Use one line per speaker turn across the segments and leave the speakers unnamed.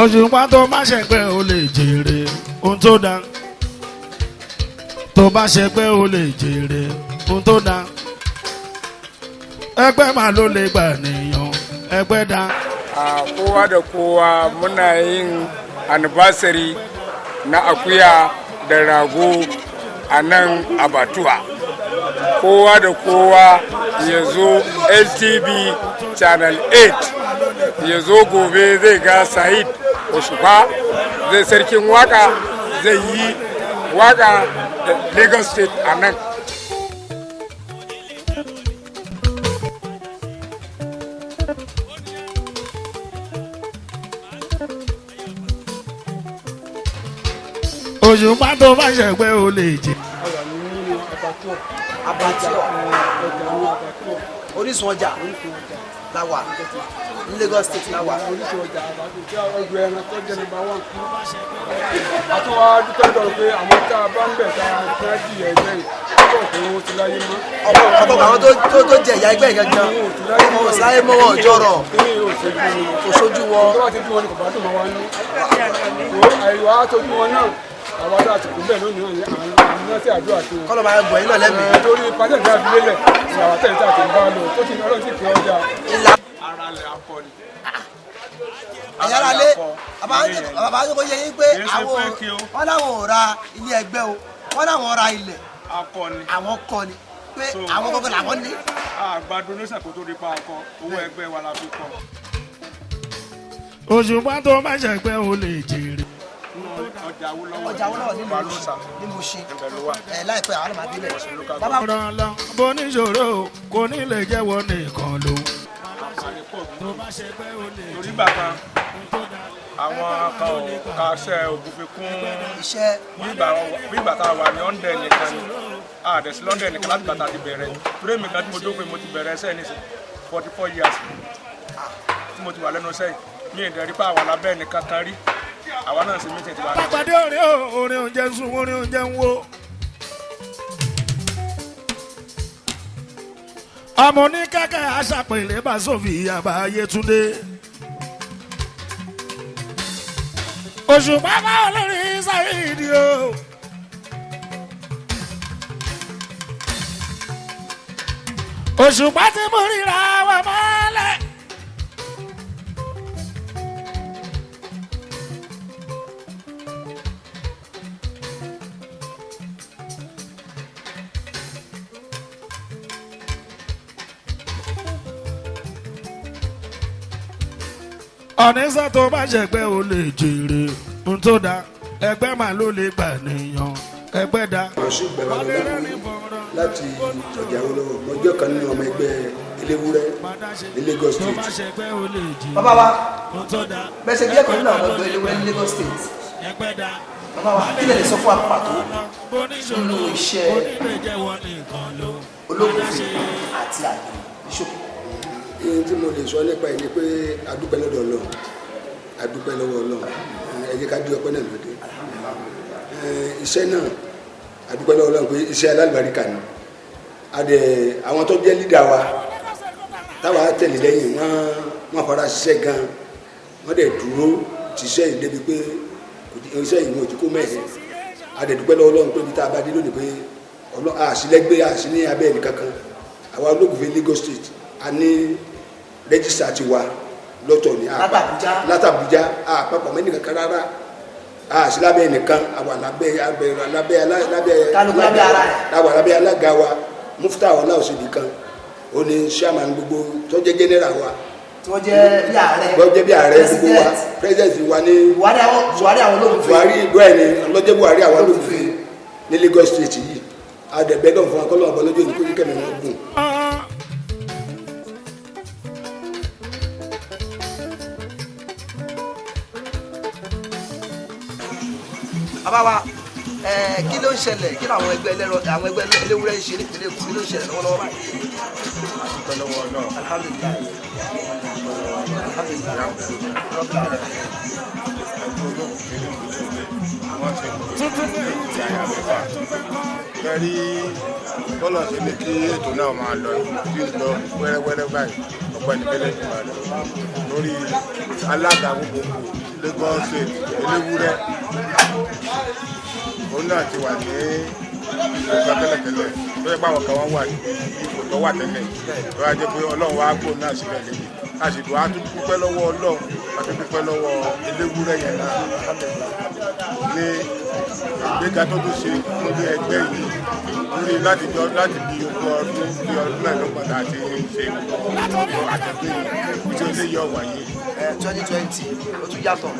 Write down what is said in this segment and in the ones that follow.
Òṣùpá tó má ṣẹgbẹ́ o lè jèrè ohun tó dá. Tó bá ṣẹgbẹ́ o lè jèrè ohun tó dá. Ẹgbẹ́ mà ló lè gbà nìyàn ẹgbẹ́ dá.
Kowa da kowa muna yin anniversary na akuya da rago a nan abatuwa. Kowa da kowa ya zo LTV Channel 8 ya zo gobe zai ga Saheed Osupa zai sarkin waka zai yi waka da Lagos State a nan.
Òṣùpá tó bá ṣẹgbẹ́ o lè jẹ.
Orísun ọjà láwà ní Lagos State láwà.
Orísun ọjà ọgbẹ ẹran tó jẹ nípa wọn. Àtúwá dúpẹ́ dọ̀rọ̀ pé àwọn tá a bá ń bẹ̀ tá a fẹ́ jìyà ẹgbẹ́ yìí ọ̀pọ̀ pé wọ́n ti láyé mọ́.
Ọ̀pọ̀ àwọn tó jẹ ìyá ẹgbẹ́ gangan kò sáyé mọ́ wọn jọ̀rọ̀ kò sójú wọn.
Tó bá ti dún wọn ni kò bá dùn mọ́ wa ní. Àìwá tójú wọn náà àwọn ará àti ìpínlẹ̀ lónìí àwọn náà tí àdúrà tó.
Kọ́lọ̀ máa gbọ̀ yín náà lẹ́mìí.
Lórí pàtẹ́ẹ̀tì àbílẹ̀ ni àwọn tẹ̀lé àti ìbá lọ tó ti ọlọ́run ti fi ọjà. Ara lẹ̀ akọ ni.
Ẹ̀yà ara lé bàbá tó kọ yẹ yín pé wọ́n láwọn ò ra ilé ẹgbẹ́ o wọ́n láwọn ra ilẹ̀ àwọn kọ́ ni pé àwọn kọ́kọ́ làwọn ní.
Àgbàdo ní sàkótó nípa akọ owó ẹgbẹ́ wa la fi kọ́.
Òṣùpá tó má ṣẹgbẹ́ o lè jèrè.
Ọjà wo lọ́wọ́ ní mo ṣe láìpẹ́ àwọn ọmọdé bẹ̀.
Ọ̀rọ̀ lọ bó níṣòro kò ní lè jẹ́wọ́ nìkan ló. Tó bá ṣẹgbẹ́ o lè jèrè.
Torí bàbá àwọn kan ò kaṣẹ́ ògùnfẹ́ kún
iṣẹ́
bí ìgbà tá a wà ní London nìkan ni àdẹ̀sí London nìkan láti bàtà ti bẹ̀rẹ̀ torí mi kan tí mo dókòó mo ti bẹ̀rẹ̀ ẹsẹ̀ ní 44 years tí mo ti wà lẹ́nu ẹsẹ̀ mi ì dẹ̀rí pa àwọn alábẹ́ nìkan kan rí àwa náà sì méjì ti wà ní.
Àpàdé orin oúnjẹ ń sun orin oúnjẹ ń wo. Ọmọ oníkẹ́kẹ́ aṣàpèlé bá sófin àbáyé túndé. Òṣùpá bá olórin Saheed o. Òṣùpá tí mo ríra wà mọ́lẹ̀. Ọ̀nìṣẹ́ tó bá ṣẹgbẹ́ o lè jèrè ohun tó dá ẹgbẹ́ mà ló lè gbà nìyàn ẹgbẹ́ dá.
Màṣú gbẹ̀rẹ̀ láti ọjà olówó ọjọ́ kan nínú ọmọ ẹgbẹ́ eléwúrẹ́ ní Lagos State.
Bàbá wa bẹ́sẹ̀ bí ẹ̀kọ́ nínú àwọn ọmọ ẹgbẹ́ eléwúrẹ́ ní Lagos State. Bàbá wa kí lè sọ fún wa pàtó nínú iṣẹ́ Ológunfe àti àgbẹ̀ ìṣòkè.
Ihun tí mo lè sọ nípa ẹ̀ ni pé adúpẹ́ lọ́dọ̀ Ọlọ́run adúpẹ́ lọ́wọ́ Ọlọ́run ẹ jẹ́ ká dí ọpẹ́ náà lóde. Iṣẹ́ náà adúpẹ́ lọ́wọ́ Ọlọ́run pé iṣẹ́ alálùbáríkà ni àwọn tó jẹ́ lídà wa táwa tẹ̀lé lẹ́yìn wọ́n fara ṣiṣẹ́ gan wọ́n dẹ̀ dúró tíṣẹ́ yìí débi pé iṣẹ́ yìí wọn ò ti kó mẹ́rin adẹ̀dúpẹ́ lọ́wọ́ Ọlọ́run pé ibi tá a bá dé lónìí pé àṣìlẹ́gbẹ́ àṣì ní abẹ́ ẹnì kankan àwa Ológunfe Lagos State a ní rẹ́jísítà ti wa lọ́tọ̀ ní látàbújá àpapọ̀ mẹ́ni kankan rárá àṣì lábẹ́ ẹnìkan àwa lábẹ́ alága wa mufta ọlá òṣèlú kan ó ní chairman gbogbo tó jẹ́ general wa
tí wọ́n jẹ́ bí ààrẹ
gbogbo wa president wa ní
Buhari àwọn Ológunfe
Buhari bẹ́ẹ̀ ni lọ́jẹ́ Buhari àwọn Ológunfe ní Lagos State yìí adẹ̀bẹ́dọ̀ fún akọ́lọ́ ọ̀bọ lójú ìdíkó ní kẹ́mi wọn gùn.
Bàbá wa kí ló ń ṣẹlẹ̀ kí ló àwọn ẹgbẹ́ eléwúrẹ́ ń ṣe nípìnlẹ̀ Èkó kí ló ń ṣẹlẹ̀ lọ́wọ́lọ́wọ́ báyìí. Alhamdulillah.
Kẹ́rí bọ́lọ̀ ṣe ní kí ètò náà máa lọ tí ń lọ wẹ́rẹ́wẹ́rẹ́ báyìí ọ̀pọ̀ ìdíbẹ̀lẹ̀ ìgbà lọ lórí alága gbogbo
Lagos State Eléwúrẹ́ òun náà ti wà ní ìgbà tẹ́lẹ̀tẹ́lẹ̀ tó yẹ pé àwọn kan wọ́n wà ní ipò tó wà tẹ́lẹ̀ tó yà jẹ́ pé Ọlọ́run wá gbóhùn náà síbẹ̀ lẹ́yìn àsìkò a tún dúpẹ́ lọ́wọ́ Ọlọ́run a tún dúpẹ́ lọ́wọ́ Eléwúrẹ́ yẹn náà ní ìgbéga tó tún ṣe lórí ẹgbẹ́ yìí lórí láti bí ogún ọdún bí ọdún mẹ́ẹ̀ẹ́dọ́gbọ̀n àti ṣe àjọ̀dún yìí tí ó lè yọ wáyé.
2020 ó tún yàtọ̀.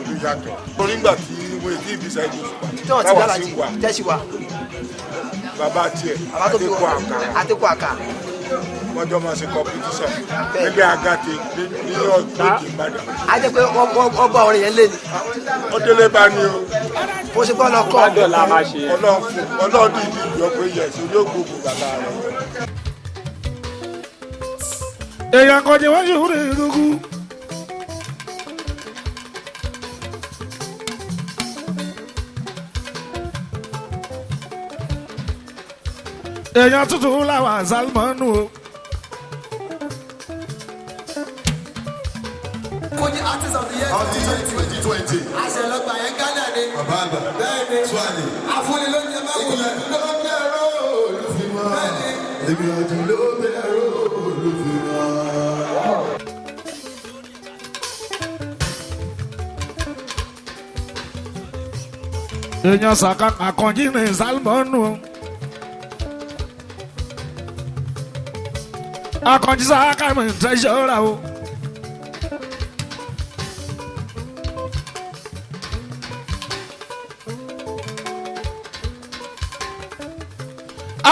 torí nígbà tí wọ́n ti ibi Saheed Osupa táwa sí wà
tẹ́síwá
bàbá tiẹ̀
àtẹ́kọ̀ àká
wọ́n jọ máa ṣe competition gẹ́gẹ́ agate nínú ọ̀gbìn Ìbàdàn.
a jẹ́ pé wọ́n bá ọ̀rẹ́ yẹn lé ni.
ó délé bá ní o.
ó ṣe bọ́ lọ́kọ́.
Ọlọ́run ní ìdí ìjọ pé yẹ sí yóò gbogbo bàbá rẹ̀.
èèyàn kan jẹ́ wọ́n ṣòro ìrúkú. èèyàn tuntun làwọn Salmanu o.
Koji artist of the year 2020. Àṣẹlọgbà yẹn Ghana ni.
Bàbá àgbà.
Bẹ́ẹ̀ni.
Suwale.
Àfúnni ló ń jẹ máa wò.
Ló bẹ̀rù olùfimọ́.
Bẹ́ẹ̀ni.
Ìgbìyànjú ló bẹ̀rù olùfimọ́.
èèyàn Saka Àkànjí ní Salmanu o. Àkànjí Saka mi treasure o.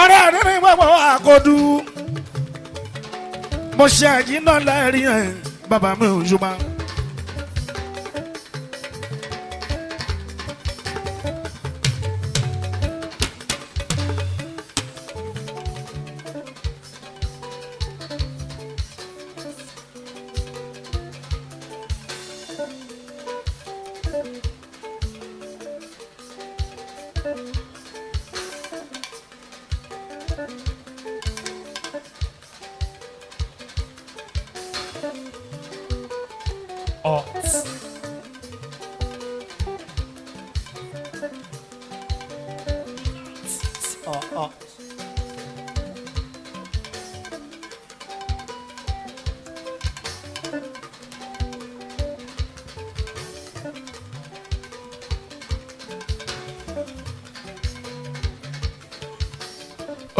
ara nínú gbogbo àkọ́dù mo ṣe àjínà lẹ́rìí ẹ̀ bàbá mi ò ṣùgbọ́n.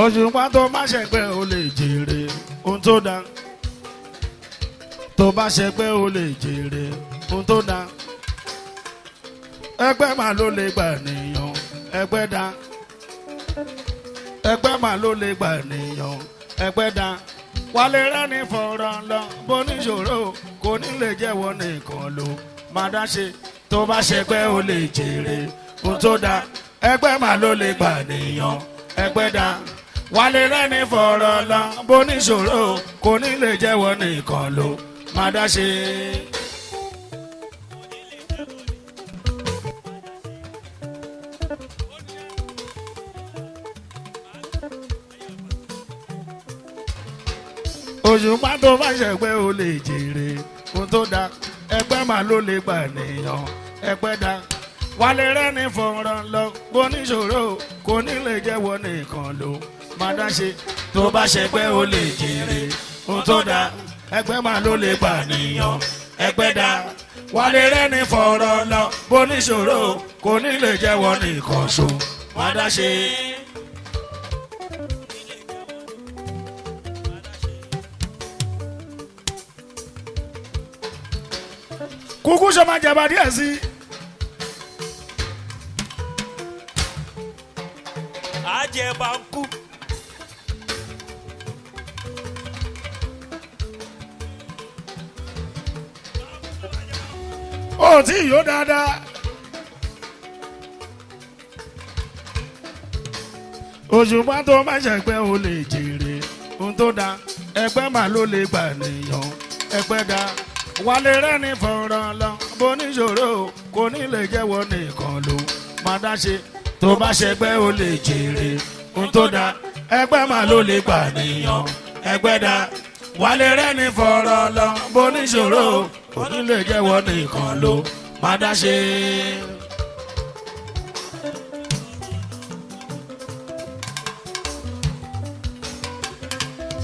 òṣùpá tó bá ṣẹgbẹ́ o lè jèrè ohun tó dá tó bá ṣẹgbẹ́ o lè jèrè ohun tó dá ẹgbẹ́ mà ló lè gbà nìyàn ẹgbẹ́ dá ẹgbẹ́ mà ló lè gbà nìyàn ẹgbẹ́ dá wálé rẹ́ni fọ̀rọ̀ lọ bóníṣòro kò ní lè jẹ́wọ́ nìkan ló má dá ṣe tó bá ṣẹgbẹ́ o lè jèrè ohun tó dá ẹgbẹ́ mà ló lè gbà nìyàn ẹgbẹ́ dá wálé rẹ́ni fọ̀rọ̀ lọ bóníṣòro kò ní lè jẹ́wọ́ nìkan ló má dá ṣe. òṣùpá tó bá ṣẹgbẹ́ o lè jèrè ohun tó dá ẹgbẹ́ mà ló lè gbà nìyàn ẹgbẹ́ dá wálé rẹ́ni fọ̀rọ̀ lọ bóníṣòro kò ní lè jẹ́wọ́ nìkan ló má dá ṣe tó bá ṣẹgbẹ́ o lè jèrè ohun tó dá ẹgbẹ́ mà ló lè gbà nìyàn ẹgbẹ́ dá wálé rẹ́ni fọ̀rọ̀ lọ bóníṣòro kò ní lè jẹ́wọ́ nìkan ṣo má dá ṣe. kúkú ṣe máa jẹba díẹ̀ sí i.
Àjẹbánkú.
ó tí yóò dáadáa. òṣùpá tó bá ṣẹgbẹ́ o lè jèrè ohun tó dá ẹgbẹ́ mà ló lè gbà nìyàn ẹgbẹ́ dá wálé rẹ́ni fọ̀rọ̀ lọ bóníṣòro kò ní lè jẹ́wọ́ nìkan ló má dá ṣe tó bá ṣẹgbẹ́ o lè jèrè ohun tó dá ẹgbẹ́ mà ló lè gbà nìyàn ẹgbẹ́ dá wálé rẹ́ni fọ̀rọ̀ lọ bóníṣòro kò ní lè jẹ́wọ́ nìkan ló má dá ṣe.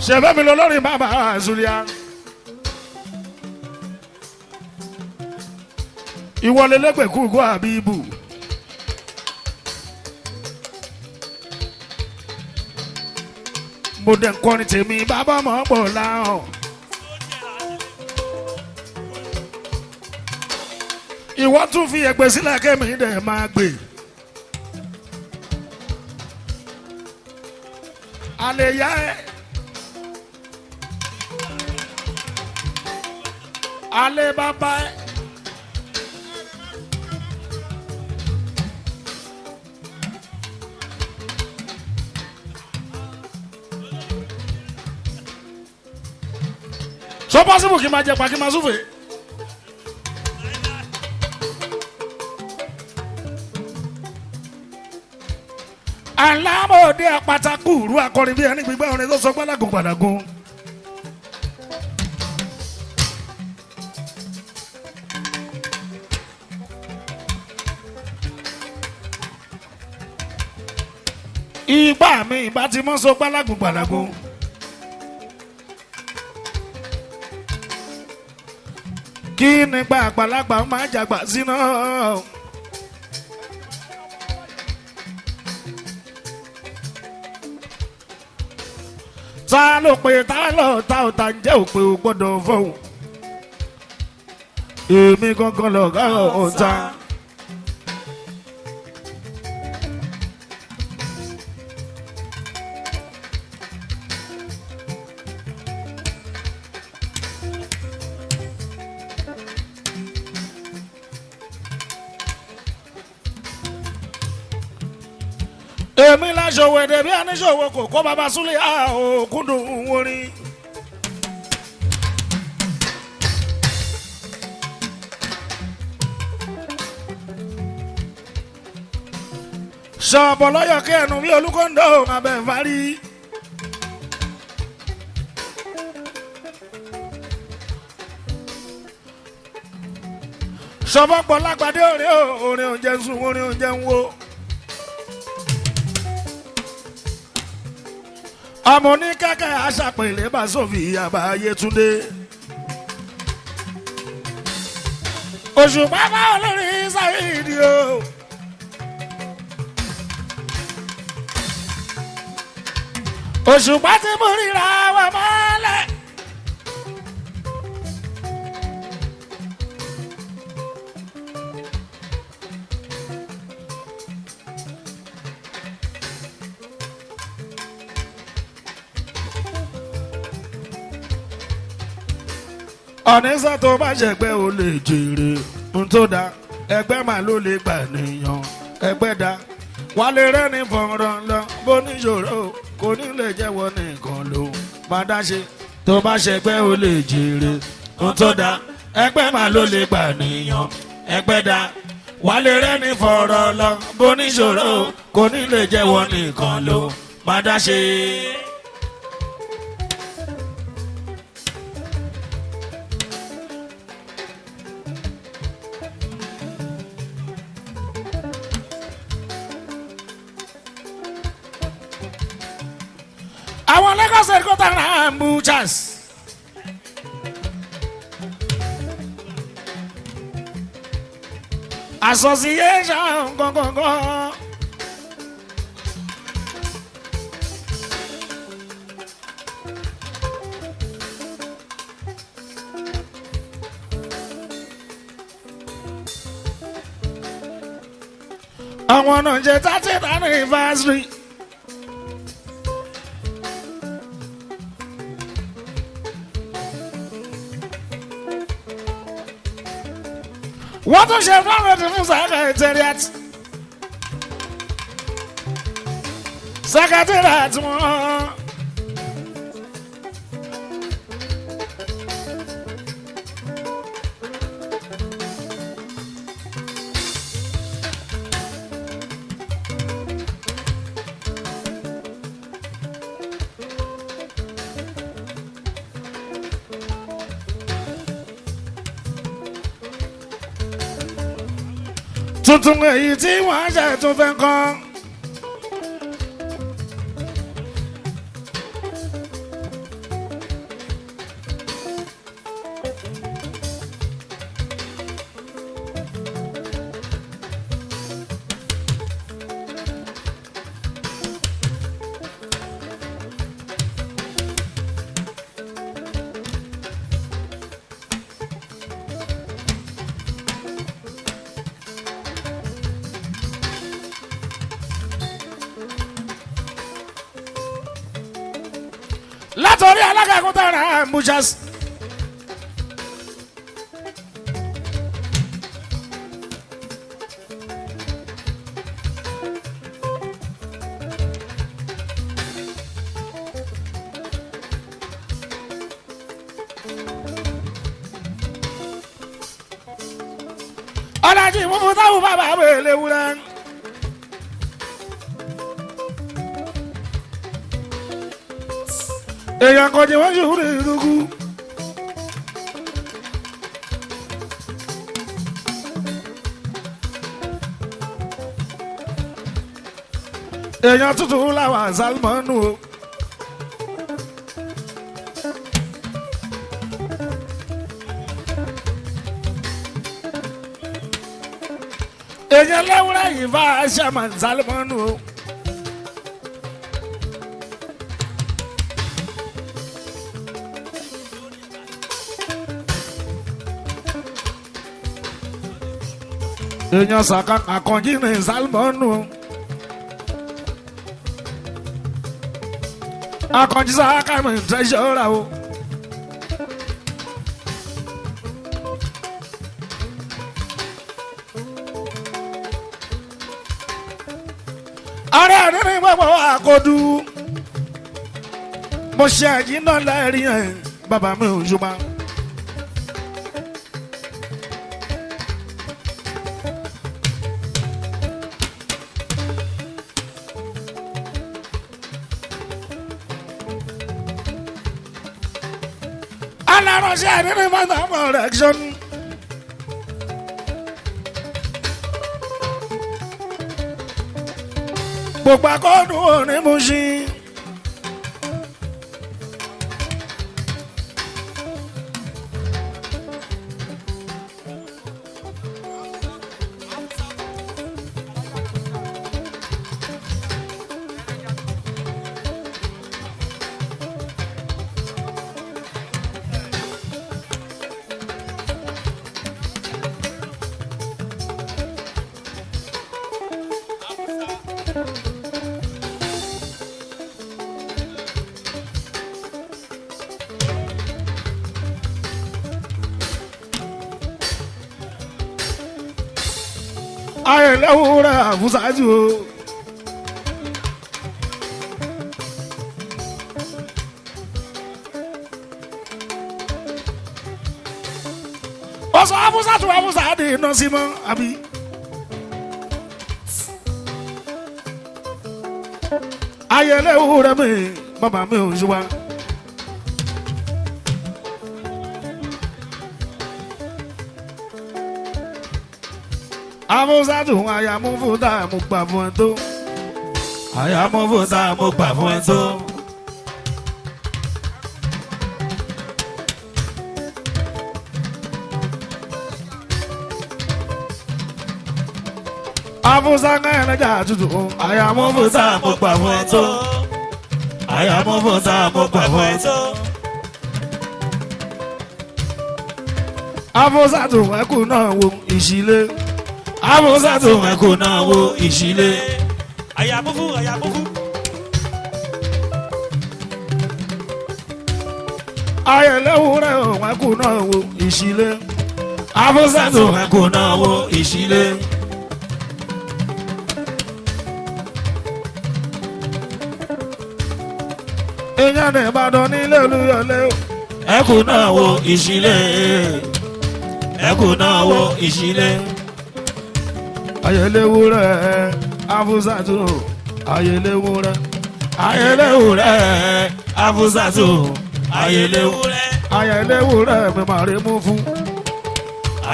ṣẹ̀fẹ̀ mi lọ lórí bàbá àzùlíà. ìwọlé lẹ́gbẹ̀kú kó àbíbù. mo dẹ̀ ń kọrin tèmi bàbá mọ̀ pọ̀ láhàn. ìwọ tún fi ẹgbẹ́ sílẹ̀ kẹ́mi dẹ̀ máa gbé. àlè yá ẹ. àlè bàbá ẹ. so possible kí n máa jẹ pa kí n máa súfèé. alámòde àpàtàkù rú akọrin bí ẹni gbígbẹ́ orin tó sọ gbọ́dàgùn gbàdàgùn. ìgbà mi ìbá ti mọ́ sọ gbọ́dàgùn gbàdàgùn. kí nígbà àgbàlagbà máa jàgbà sínú. ta ló pe ta lọ ta ò ta jẹ́ òpè ò gbọ́dọ̀ fọ́hùn. èmi gangan lọ̀gá ọ̀tá. èmi láṣọwọ èdè bí aníṣòwò kò kó bàbá súlẹ̀ òkúndùn orin. sọ̀bọ̀ lọ́yọ̀ kí ẹnu bí olúkọ́ńdọ̀ abẹ́ fárí. sọ̀bọ̀ pọ̀ lágbàdé orin oúnjẹ ń sun orin oúnjẹ ń wo. ọmọ ní kẹ́kẹ́ aṣàpèlé bá sófì àbáyé túndé. Òṣùpá bá olórí Saheed o. Òṣùpá tí mo ríra wà mọ́lẹ̀. ọ̀nísà tó bá ṣẹ̀gbẹ́ ò lè jèrè ń tó da ẹgbẹ́ màá ló lè gbà nìyàn ẹgbẹ́ da wálé rẹ́ni fọ̀rọ̀ lọ bó níṣòro kò ní lè jẹ́wọ́ nìkan ló má dá ṣe tó bá ṣẹ̀gbẹ́ ò lè jèrè ń tó da ẹgbẹ́ màá ló lè gbà nìyàn ẹgbẹ́ da wálé rẹ́ni fọ̀rọ̀ lọ bó níṣòro kò ní lè jẹ́wọ́ nìkan ló má dá ṣe. àwọn Lagos headquarters náà ń bu chance. association gangan. àwọn náà jẹ́ 30th anniversary. wọ́n tún ṣe fáwọn fún secretariat wọn. tuntun èyí tí wọ́n ṣe tún fẹ́ kọ́. látọ̀rí alága ẹ̀kúta rẹ̀ ambushes. ọ̀làjì mú táwọn bàbá wẹ̀lẹ̀ wúrẹ́. èèyàn kan jẹ́ wọ́n ṣe wúrẹ́ ìdógún. èèyàn tuntun làwọn àṣàlùmọ́nù o. èèyàn lẹ́wúrẹ́ yìí bá aṣáàmà àṣàlùmọ́nù o. èèyàn sàkà àkànjí ní àṣàlùmọ́nù o. àkànjí sàkà ní tẹ́sọ̀rà o. ọ̀rẹ́ ẹni ní gbogbo àkọ́dù mo ṣe àjínà lẹ́rìí ẹ̀ bàbá mi ò ṣùgbọ́n. aláránṣẹ́ ẹni ní mọ́tò correction. gbogbo akọ́dù òní mú sí. ayé lẹ́wúrẹ́ àfúsájú o. ọ̀sán àfúsájú iná sí mọ́ àbí. ayé lẹ́wúrẹ́ mi bàbá mi ò ṣùgbọ́n. àfúsájú àyàmú fún tá a mú gbà fún ẹ tó. àyàmú fún tá a mú gbà fún ẹ tó. àfúsájú ẹlẹ́jà tutù. àyàmú fún tá a mú gbà fún ẹ tó. àyàmú fún tá a mú gbà fún ẹ tó. àfúsájú ẹkùn náà wo ìṣílẹ̀. àfúsájú ẹkùn náà wo ìṣílẹ̀.
àyàmúfú àyàmúfú.
ayẹlẹ́wúrẹ́ ẹkùn náà wo ìṣílẹ̀. àfúsájú ẹkùn náà wo ìṣílẹ̀. èèyàn ní Ìbàdàn nílé Olúyọ̀lé o. ẹkùn náà wo ìṣílẹ̀. ẹkùn náà wo ìṣílẹ̀. ayẹlẹ́wúrẹ́ àfúsájú ayẹlẹ́wúrẹ́ ayẹlẹ́wúrẹ́ àfúsájú ayẹlẹ́wúrẹ́ ayẹlẹ́wúrẹ́ mi máa rí mú fún.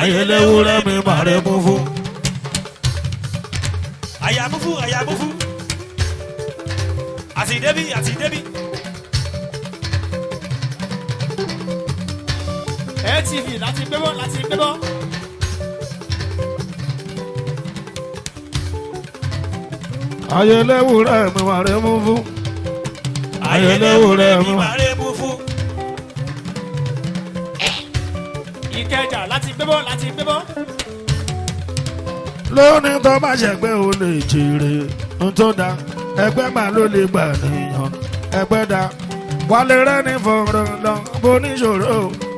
ayẹlẹ́wúrẹ́ mi máa rí mú fún.
àyàbúfú àyàbúfú àti débí àti débí.
LTV láti gbébọ́ láti gbébọ́.
ayẹlẹ́wùrẹ́ mi wà rẹ̀ mú fún. ayẹlẹ́wùrẹ́ mi wà
rẹ̀ mú fún.
Ìkẹjà láti gbébọ́ láti gbébọ́.
lónìí tó bá ṣẹgbẹ́ o lè jèrè n tó da ẹgbẹ́ máa ló lè gbà nìyàn ẹgbẹ́ da wálé rẹ́ni fọ̀rọ̀ lọ bóníṣòro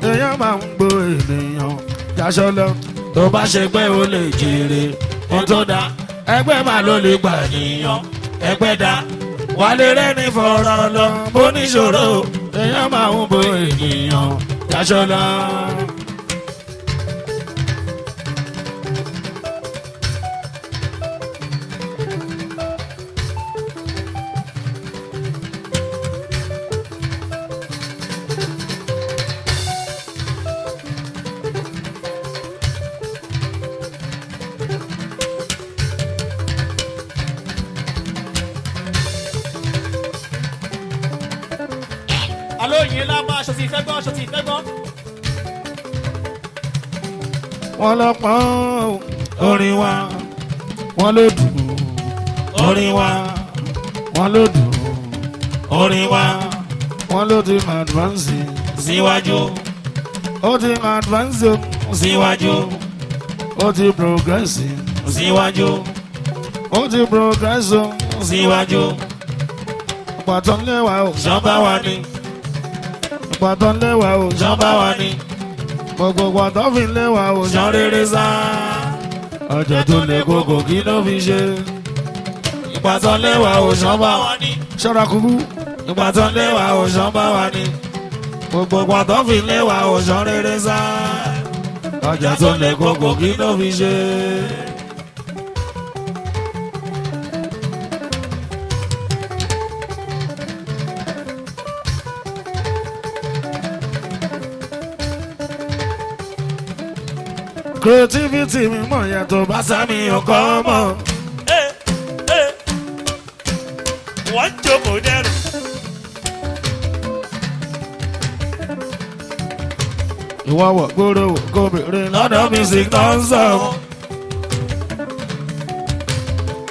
èèyàn máa ń gbọ́ ènìyàn jáṣọ lọ tó bá ṣẹgbẹ́ o lè jèrè n tó da ẹgbẹ́ máa ló lè gbà nìyàn ẹgbẹ́ da wálé rẹ́ni fọ̀rọ̀ lọ bóníṣòro èèyàn máa ń gbọ́ ènìyàn jáṣọ lọ.
alóyin lábá aṣọ ti fẹ́ gbọ́ aṣọ ti fẹ́ gbọ́.
wọ́n lọ pọ́n orin wa wọ́n ló dùn orin wa wọ́n ló dùn orin wa wọ́n ló ti máa advance síwájú ó ti máa advance síwájú ó ti progress síwájú ó ti progress síwájú pàtó ńlẹ́wà ò ṣọ́bà wa ni pàtó ńlẹ́wà ò ṣọ́bà wa ni gbogbo pàtó fi ńlẹ́wà ò ṣọ́ rere sá ọjọ́ tó lè kókò kí ló fi ṣe ìpàtó ńlẹ́wà ò ṣọ́bà wa ni ṣọ́ra kúkú ìpàtó ńlẹ́wà ò ṣọ́bà wa ni gbogbo pàtó fi ńlẹ́wà ò ṣọ́ rere sá ọjọ́ tó lè kókò kí ló fi ṣe. creativity mi mọ̀ yàtọ̀ bá sámi ọkọ̀ mọ̀.
wọ́n jókòó dẹ́rù.
ìwọ wọ̀ gbòòrò kò bèrè lọ́dọ̀ music náà ń sọ.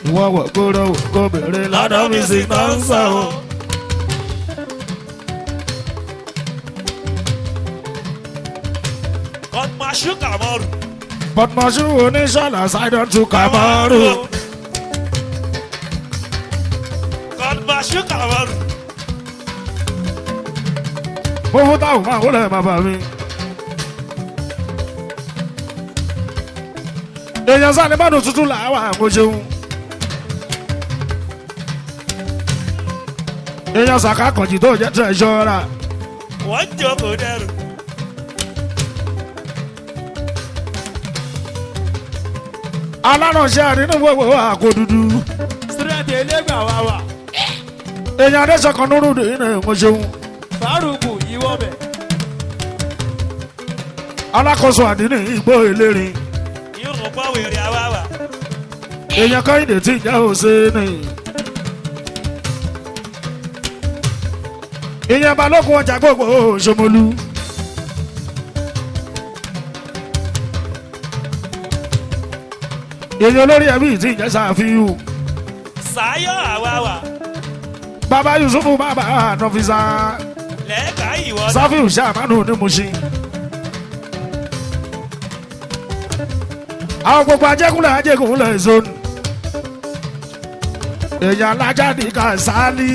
ìwọ wọ̀ gbòòrò kò bèrè lọ́dọ̀ music náà ń sọ.
kọ́tùmáṣú kàmọ́rù.
Bọ̀dùmọ̀ṣù oníṣọ́lá ṣáìdọ̀ tún Kàmọ́rù.
kọ́tùmáṣú kàmọ́rù.
mo fún táwọn máa wọlé bàbá mi. èèyàn sáré bọ́dún tuntun làwọn àwọn ṣeun. èèyàn sàkà kànjì tó jẹ́ tẹ̀síọ́ra.
wọ́n jókòó dẹ́rù.
alárànṣẹ́ àdínú gbogbo àkó dúdú.
sírẹ́tì elégbà wa wà.
èèyàn adéṣọkan nórúdé iná ìwọ̀n ṣeun.
fárúkù ìwọ bẹ̀.
alákòóso àdínú ìgbó elérin.
irun pọ̀ wèrè àwa wà.
èèyàn kọ́hìndé tí ìjà òsèèní. èèyàn balógun ọjà gbogbo Ṣómólú. èèyàn olórí ẹbí tí ìjẹ́ Ṣàfíù.
sáyọ̀ àwa wà.
bàbá Yusufu bàbá Nọfisa.
lẹ́ẹ̀ka ìwọ.
Ṣàfíù Ṣàmánù ní Mùṣín. àwọn gbogbo ajẹ́kúnlẹ̀ ajẹ́kúnlẹ̀ zone. èèyàn alájáde Kàsálí.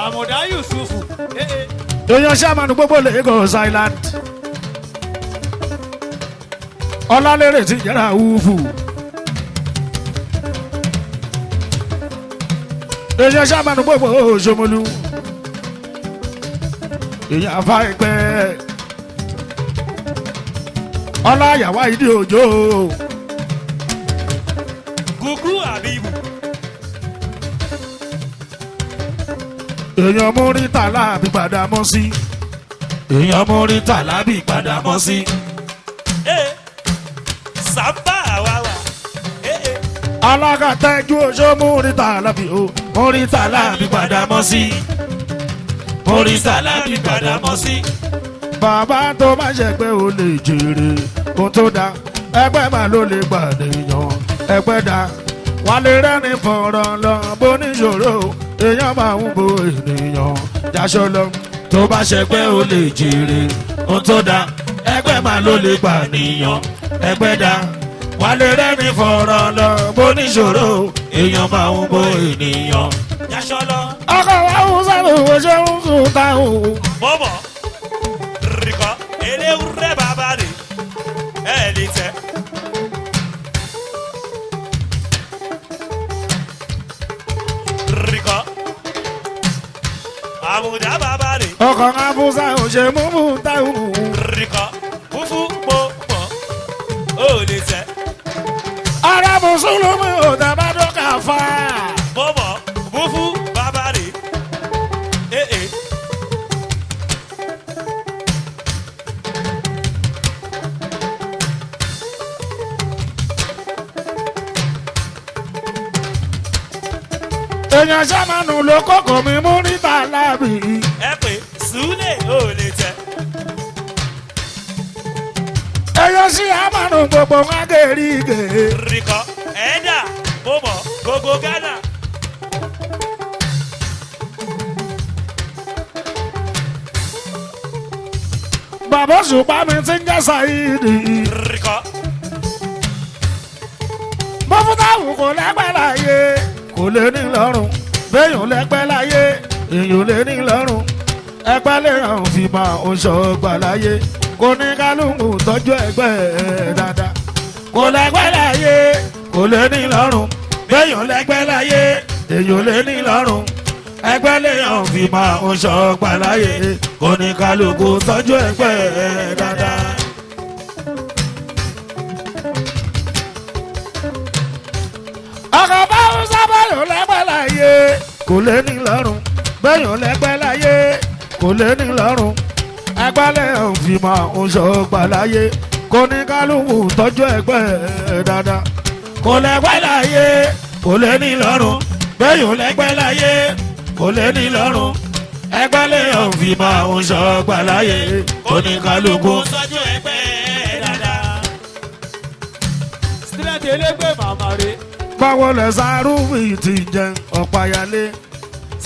àmọ̀dá Yusufu.
èèyàn Ṣàmánù gbogbo Lagos Island. ọlálẹ́rẹ̀ tí jẹ́ra wúfù. èèyàn Ṣàmánù gbogbo Ṣómólú. èèyàn afá ẹgbẹ́. ọláyàwá ìdí òjò.
gúgú àbíbù.
èèyàn Múrítà láàbí padà mọ́ sí. èèyàn Múrítà láàbí padà mọ́ sí.
sábà àwa wà.
alágàtẹ́jú oṣó múrítà lábì o múrítà lábì padà mọ́ sí múrítà lábì padà mọ́ sí. bàbá tó má ṣe pé o lè jèrè kó tó dá ẹgbẹ́ máa ló lè gbàdéyàn ẹgbẹ́ dá wálé rẹ́ni fọ̀rọ̀ lọ bó níṣòro èèyàn máa ń bo ènìyàn jáṣọ lọ tó bá ṣe pé o lè jèrè kó tó dá ẹgbẹ́ máa ló lè gbàdéyàn ẹgbẹ́ dá wálé rẹ́ni fọ̀rọ̀ lọ bó níṣòro èèyàn máa ń bo ènìyàn jáṣọ lọ. ọkọ̀ wa ń sáré owó ṣe ń sùn táwọn.
bọ́bọ̀ rìkọ́ eléwúrẹ́ bàbá rẹ̀ ẹ̀ lè tẹ́. rìkọ́ àbùdá bàbá rẹ̀.
ọkọ̀ abúsá ò ṣe múmú táwọn.
rìkọ́ fúfú pọ̀ ó lè tẹ́.
ara mùsùlùmí ò dábàá dọ́kà fà.
bọ́bọ̀ fúfú bàbá rẹ̀ ee.
èèyàn sàmánù ló kọ́kọ́ mi mú níta lábì.
ẹ pé sùúlẹ̀ ò lè tẹ́.
èèyàn sí àmánù gbogbo wọn gèrègè.
rìkọ́ ẹ̀dà bọ́bọ̀ gbogbo Ghana.
bàbá Òṣùpá mi ti ń jẹ́ Saheed.
rìkọ́
mo fún táwọn kò lẹ́gbẹ́ láyé kò lè ní lọ́rùn béèyàn lẹ́gbẹ́ láyé èèyàn lè ní lọ́rùn ẹgbẹ́ lè ràn fi máa ń ṣọgbà láyé kò ní kálukú tọ́jú ẹgbẹ́ dáadáa kò lẹ́gbẹ́ láyé kò lè ní lọ́rùn béèyàn lẹ́gbẹ́ láyé èèyàn lè ní lọ́rùn ẹgbẹ́ lè ràn fi máa ń ṣọgbà láyé kò ní kálukú tọ́jú ẹgbẹ́ dáadáa. ọkọ̀ bá ń sábàyàn lẹ́gbẹ́ láyé kò lè ní lọ́rùn bẹ́yàn lẹ́gbẹ́ láyé kò lè ní lọ́rùn ẹgbẹ́ lẹ́yìn fi máa ń ṣọgbà láyé kò ní kálukú tọ́jú ẹgbẹ́ dáadáa kò lẹ́gbẹ́ láyé kò lè ní lọ́rùn bẹ́yàn lẹ́gbẹ́ láyé kò lè ní lọ́rùn ẹgbẹ́ lẹ́yìn fi máa ń ṣọgbà láyé kò ní kálukú
tọ́jú ẹgbẹ́ dáadáa.
sílẹ̀tì elégbé màmá rẹ̀.
báwo lẹ Sárúfì ti jẹ ọ̀páyálé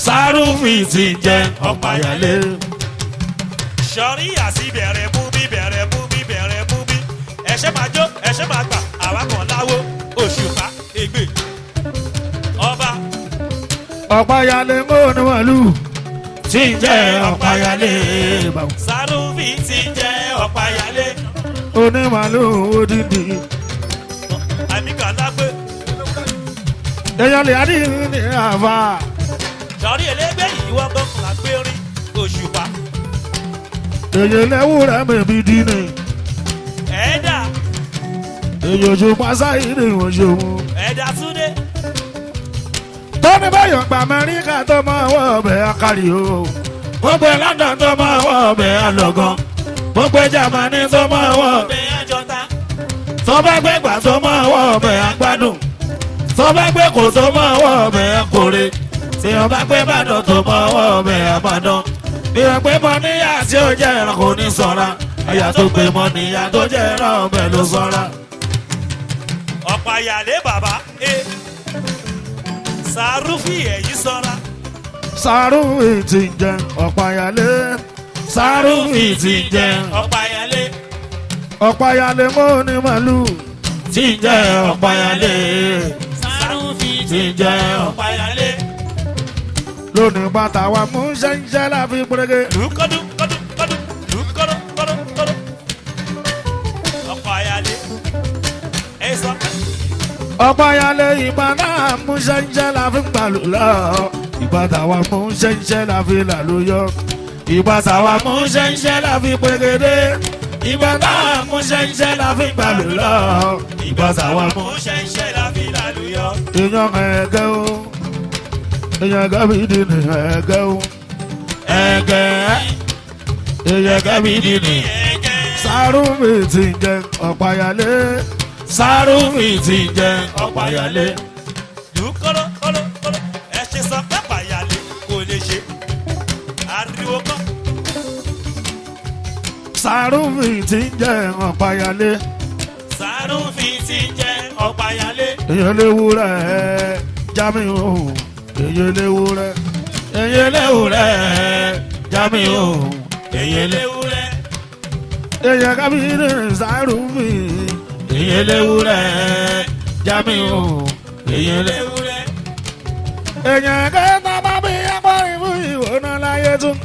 Sárúfì ti jẹ ọ̀páyálé.
sọrí àti bẹ̀rẹ̀ mú mi bẹ̀rẹ̀ mú mi bẹ̀rẹ̀ mú mi ẹ̀ṣẹ̀ máa jó ẹ̀ṣẹ̀ máa gbà àwa kan láwo Òṣùpá ègbè ọba.
ọ̀páyálé ń ní wàlú tí ń jẹ ọ̀páyálé.
Sárúfì ti jẹ ọ̀páyálé.
onímàlú odidi.
àmì kan lágbé.
èèyàn lè adé ní àfà.
sọrí elégbé yìí wọ́n gbọ́n lágbé rí Òṣùpá.
èyí lẹ́wúrẹ́ mẹ́bí dínì.
ẹ̀ẹ́dà.
èyí Òṣùpá Saheed wọ́n ṣòwò.
ẹ̀ẹ́dà Túndé.
tóní báyọ̀ gba Amẹ́ríkà tó máa wọ ọbẹ̀ akárí o. gbogbo London tó máa wọ ọbẹ̀ alọ́gán. gbogbo Jámánì tó máa wọ ọbẹ̀
àjọta.
tó bá gbẹ́gbà tó máa wọ ọbẹ̀ agbádùn. tó bá gbé kò tó máa wọ ọbẹ̀ akóre. tí wọ́n bá gbé Ìbàdàn tó máa wọ ọbẹ̀ àbàdàn. bí wọ́n gbé mọ́ níyà tí ó jẹ́ ẹran kò ní sọ́ra. àyà tó gbé mọ́ níyà tó jẹ́ ẹran ọbẹ̀ ló sọ́ra.
ọ̀páyálé bàbá Sárúfì èyí sọ́ra.
Sárúfì ti jẹ ọ̀páyálé. Sárúfì ti jẹ
ọ̀páyálé.
ọ̀páyálé mọ́ ní màlúù tí ń jẹ ọ̀páyálé.
Sárúfì
tí ń jẹ
ọ̀páyálé.
lónìí bàtà wa mú ṣẹ́ńṣẹ́ láfi pérégé.
lùkọ́dún kọ́dún kọ́dún lùkọ́dún kọ́dún kọ́dún. ọ̀páyálé ẹ sọ.
ọ̀páyálé ìgbà náà mú ṣẹ́ńṣẹ́ láfi gbàlù lọ. ìgbà táwa mú ṣẹ́ńṣẹ́ láfi làlú yọ. ìgbà táwa mú ṣẹ́ńṣẹ́ láfi pérégé. ìgbà táwa mú ṣẹ́ńṣẹ́ láfi gbàlù lọ. ìgbà táwa mú
ṣẹ́ńṣẹ́ láfi làlú yọ.
èèyàn ẹ̀gẹ́ o. èèyàn gábìdì ní ẹ̀gẹ́ o. ẹ̀gẹ́ èèyàn gábìdì ní. Sárúfì ti jẹ ọ̀páyálé. Sárúfì ti jẹ ọ̀páyálé.
Lù kólókóló ẹ ṣe sọ pé pàyálé kò lè ṣe ariwo kan.
Sárúfì ti jẹ ọ̀páyálé.
Sárúfì ti jẹ ọ̀páyálé.
Èyàn léwúrẹ́ jámi o. Èyàn léwúrẹ́. Èyàn léwúrẹ́ jámi o. Èyàn léwúrẹ́. Èyàn kábíyèrè Sárúfì. Èyàn léwúrẹ́ jámi o. Èyàn léwúrẹ́. Èyàn kẹta bá bí akọrin fún ìwòna láyé tún.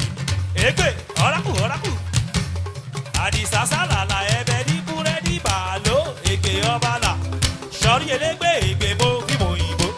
Ègbè ọ̀rákù. Àdìsá sálàlà ẹbẹ ní búrẹ́dì bàálò ègbè ọbalà. Sọ̀rí elégbè ègbè mo fíìmù òyìnbó.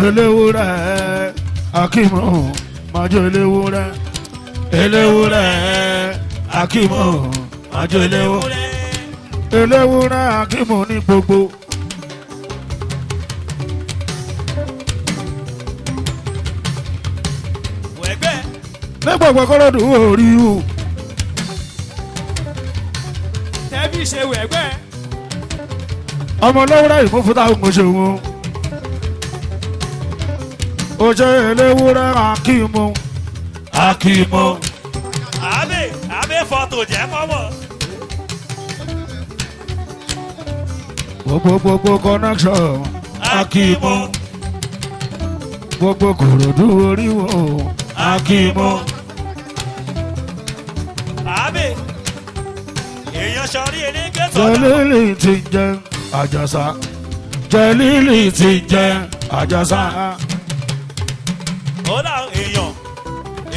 Eléwúrẹ́ Akímọ̀ májò eléwúrẹ́. Eléwúrẹ́ Akímọ̀ májò eléwúrẹ́. Eléwúrẹ́ Akímọ̀ ní gbogbo.
Wẹ̀gbẹ́
Ní gbogbo kọ́lọ́dù orí o.
Tẹ́bí ṣe wẹ̀gbẹ́.
Ọmọ lọ́wọ́rẹ́ ìmúfúta ògùnṣe wọn. Oṣù eléwúrẹ́ Akímọ̀. Akímọ̀.
àbẹ̀ fọ́tò jẹ́ kọ́mọ̀.
Gbogbo connection Akímọ̀. Gbogbo kòròdú orí wo Akímọ̀.
Àbẹ̀ èèyàn sọrí elégbé tó
Jẹ́lílì ti jẹ Àjàsá. Jẹ́lílì ti jẹ Àjàsá.
ó là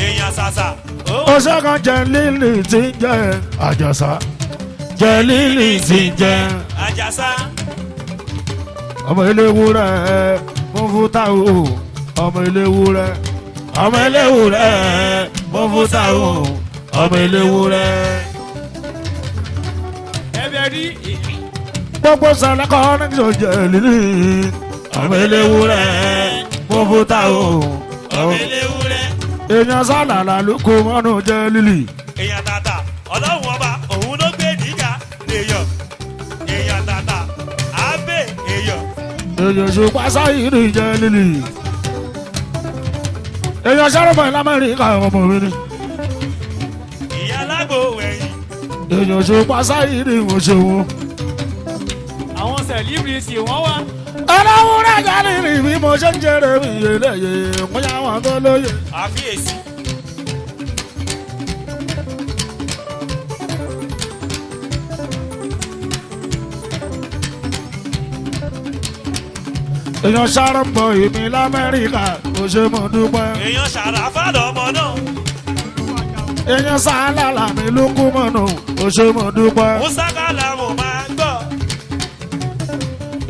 èèyàn sàṣà.
Oṣù kan Jẹ́lílì ti jẹ Àjàsá. Jẹ́lílì ti jẹ
Àjàsá.
ọmọ eléwúrẹ́ mọ́fútà o. Ọmọ eléwúrẹ́. Ọmọ eléwúrẹ́ mọ́fútà o. Ọmọ eléwúrẹ́.
Ẹbẹ̀ rí
Gbogbo sàlákọ̀ ní Jẹ́lílì. Ọmọ eléwúrẹ́ mọ́fútà o.
ọmọ eléwúrẹ́.
Èèyàn sálàlà ló kó mọ́nú Jẹ́lílì.
Èèyàn tàtà ọlọ́run ọba òun ló gbé níjà lèèyàn. Èèyàn tàtà àbẹ̀ èèyàn.
Èèyàn ṣùpá Sáyídì Jẹ́lílì. Èèyàn sáré-mọ̀ l'Amẹ́ríkà ọmọ mi ni.
Ìyá alágbó wẹ̀yìn.
Èèyàn ṣùpá Sáyídì mo ṣe wọn.
àwọn sẹ̀líbìrìtì wọ́n wá.
Ẹlẹ́wúrẹ́ Jẹ́lílì bí mo ṣe ń jẹ́rẹ̀ mi yẹlẹ́yẹ mo yá wọn tó lóye.
Àfíyèsí.
Èèyàn sáré-mọ̀ èmi l'Amẹ́ríkà mo ṣe mo dúpẹ́.
Èèyàn ṣàràfà lọ́mọ náà.
Èèyàn sálàlà mi ló kú mọ́nù mo ṣe mo dúpẹ́.
Musa Kalamu máa ń gbọ́.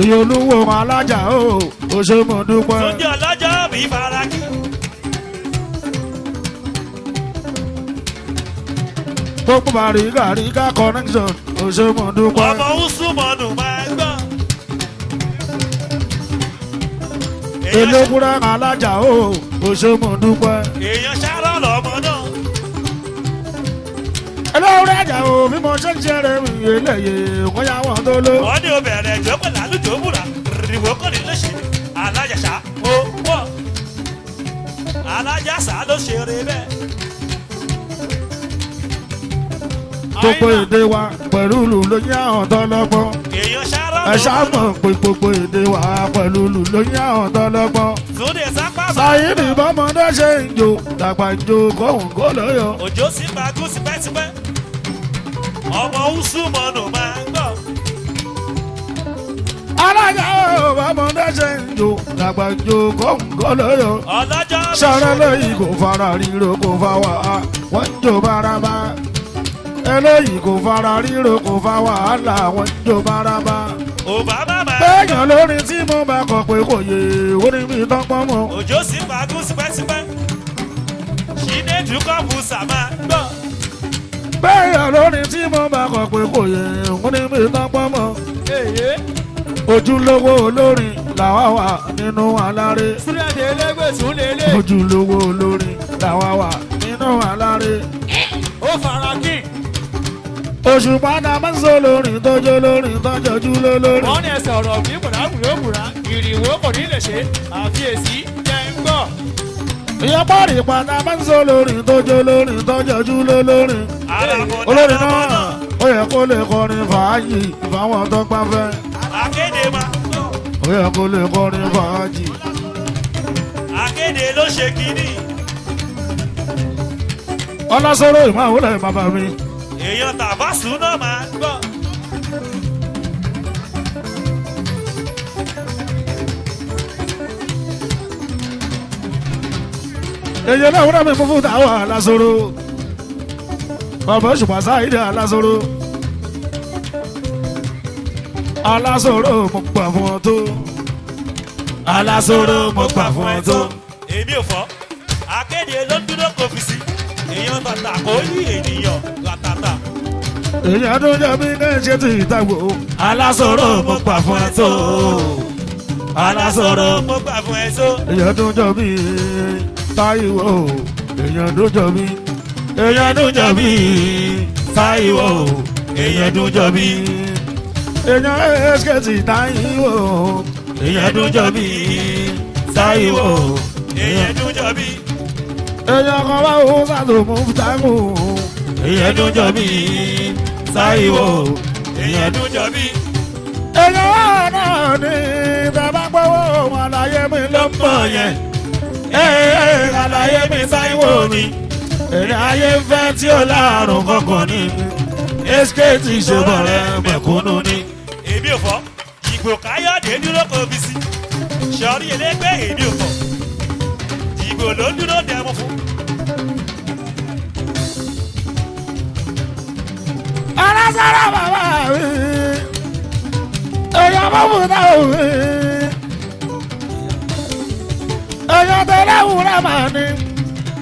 Èèyàn olúwo alájà o mo ṣe mo dúpẹ́.
Sójú ọlọ́jọ́ mi faraki.
Gbogbo Bàrígà connection mo ṣe mo dúpẹ́.
Ọmọ Usumanu máa ń gbọ́.
Eléwúrẹ́ alájà o mo ṣe mo dúpẹ́.
Èèyàn ṣàrọ̀ lọ́mọ náà.
Eléwúrẹ́ àjà o bí mo ṣe ń ṣeré mi eléyè wọ́n yá wọn tó ló.
Wọ́n ní obìnrin ìjókòó lálùjọ múra. Rìwọ́ kò ní lè ṣe. Alájàṣà ó wọ̀. Alájàṣà ló ṣeré bẹ́ẹ̀.
Gbogbo èdè wa pẹ̀lú lù ló yá àwọn tó lọ́gbọ́n.
Èèyàn ṣàrọ̀
Ẹ
lọ́mọ
ṣàmọ̀ pé gbogbo èdè wa pẹ̀lú lù ló yá àwọn tó lọ́gbọ́n.
Túndé sápá bá.
Sáyídì bọ́mọdé ṣe ń jò dàgbà ń jò kóhùn kó lóyò.
Òjò sí pàgó sípẹ́sípẹ́. Ọmọ Usumanu máa ń gbọ́.
Alájà o bọ́mọdé ṣe ń jò dàgbà ń jò kóhùn kó lóyò.
Ọlọ́jọ́ mi
Sọ̀rọ̀ lóyìn kò fara ríro kò fa wàhálà wọ́n ń jò bárabá. Eléyìí kò fara ríro kò fa wàhálà wọ́n ń jò bárabá.
Obama máa
bẹ́ẹ̀yàn lórí tí mo bá kọ̀ pé kò yé orí mi tán pọ́n mọ́.
òjò sì fagún sípẹ́sípẹ́ ṣínéjú kọ́ọ̀bù sàmà gbọ́.
bẹ́ẹ̀yàn lórí tí mo bá kọ̀ pé kò yé orí mi tán pọ́n mọ́. ojúlówó olórin làwa wà nínú aláré.
Súrẹ́dì elégbèsùn lélẹ̀.
ojúlówó olórin làwa wà nínú aláré.
Ó fara kí.
oṣù padà máa ń sọ lórin tọ́jú lórin tọ́jú lórin.
Wọ́n ní ẹsẹ̀ ọ̀rọ̀ bí bùràbùrà ìrìwò kò ní lè ṣe àfiyèsí jẹ́ ń gbọ́.
ìyá pọ́ọ̀rì padà máa ń sọ lórin tọ́jú lórin tọ́jú lórin. olórin náà ó yẹ kó lè kọrin fàájì fáwọn tó gbá fẹ́.
akéde ma.
ó yẹ kó lè kọrin fàájì.
akéde ló ṣe kínní.
ọlọ́sọ̀rọ̀ ìmáwúlẹ̀ bàbá mi.
èèyàn tàbásù náà máa gbọ́.
èèyàn náà wúrà mi mú fún táwọn alásọ̀rọ̀. bàbá òṣùpá sáyidé alásọ̀rọ̀. alásọ̀rọ̀ mo gbà fún ọ tó. alásọ̀rọ̀ mo gbà fún ọ tó.
èmi ò fọ́ akéde ló ń dúró kò fi sí èèyàn tàtà kò yí ènìyàn látàtà.
èèyàn tó jẹ́ bí ní ṣe ti ìtàgbò. alásọ̀rọ̀ mo gbà fún ẹ tó.
alásọ̀rọ̀ mo gbà fún ẹ tó.
èèyàn tó jọ bí Táíwò. èèyàn tó jọ bí. èèyàn tó jọ bí Táíwò. èèyàn tó jọ bí. èèyàn ẹ̀ẹ́sìkẹ̀tì Táíwò. èèyàn tó jọ bí Táíwò.
èèyàn tó jọ bí.
èèyàn kan bá wò sàtò mú táìmù. èèyàn tó jọ bí Táíwò.
èèyàn tó jọ bí.
èèyàn wà náà ní bàbá gbọ́wọ́ wọn àlàyé mi ló ń bọ̀ yẹn. àlàyé mi Táíwò mi. èèyàn ayé ń fẹ́ tí ó láàrùn kankan ní. ẹ́síkéètì ìṣòro rẹ̀ mẹ̀kúnnù ni.
èmi ò fọ́ ìgbò káyọ̀dé dúró kò fi sí sọ̀rí elégbé èmi ò fọ́ ìgbò ló dúró dẹ̀mú fún.
alásàrà bàbá mi. èèyàn bá wù náà mi. èèyàn tẹ̀lé wúrà màá ní.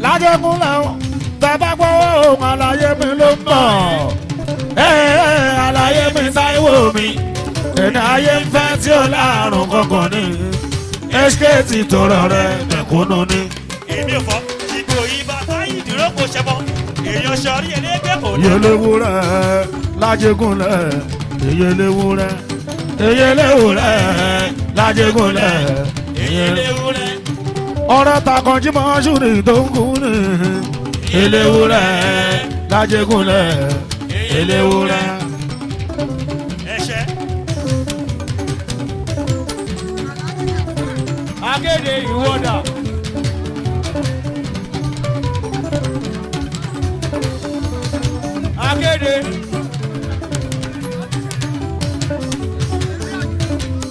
lájẹkùn làwọn bàbá gbọ́wọ́ òun àlàyé mi ló ń bọ̀. àlàyé mi Táíwò mi. èdè ayé ń fẹ́ tí ó láàrùn kankan ní. ẹ́síkéètì tọrọ rẹ mẹ̀kúnnù ni.
èmi ò fọ́ ìgbò ibà táyì dúró kò ṣẹbọ èèyàn sọ̀rí elégbé kò lọ.
ìyẹlẹ́wúrẹ́ lájẹgúnlẹ̀ ìyẹlẹ́wúrẹ́ ìyẹlẹ́wúrẹ́ lájẹgúnlẹ̀
ìyẹlẹ́wúrẹ́.
ọ̀rẹ́ takànjí máa ṣùnì tó ń kú ni. ìyẹlẹ́wúrẹ́ lájẹgúnlẹ̀ ìyẹlẹ́wúrẹ́.
ẹ̀ṣẹ̀.
Akéde ìwọ́dà. Akéde.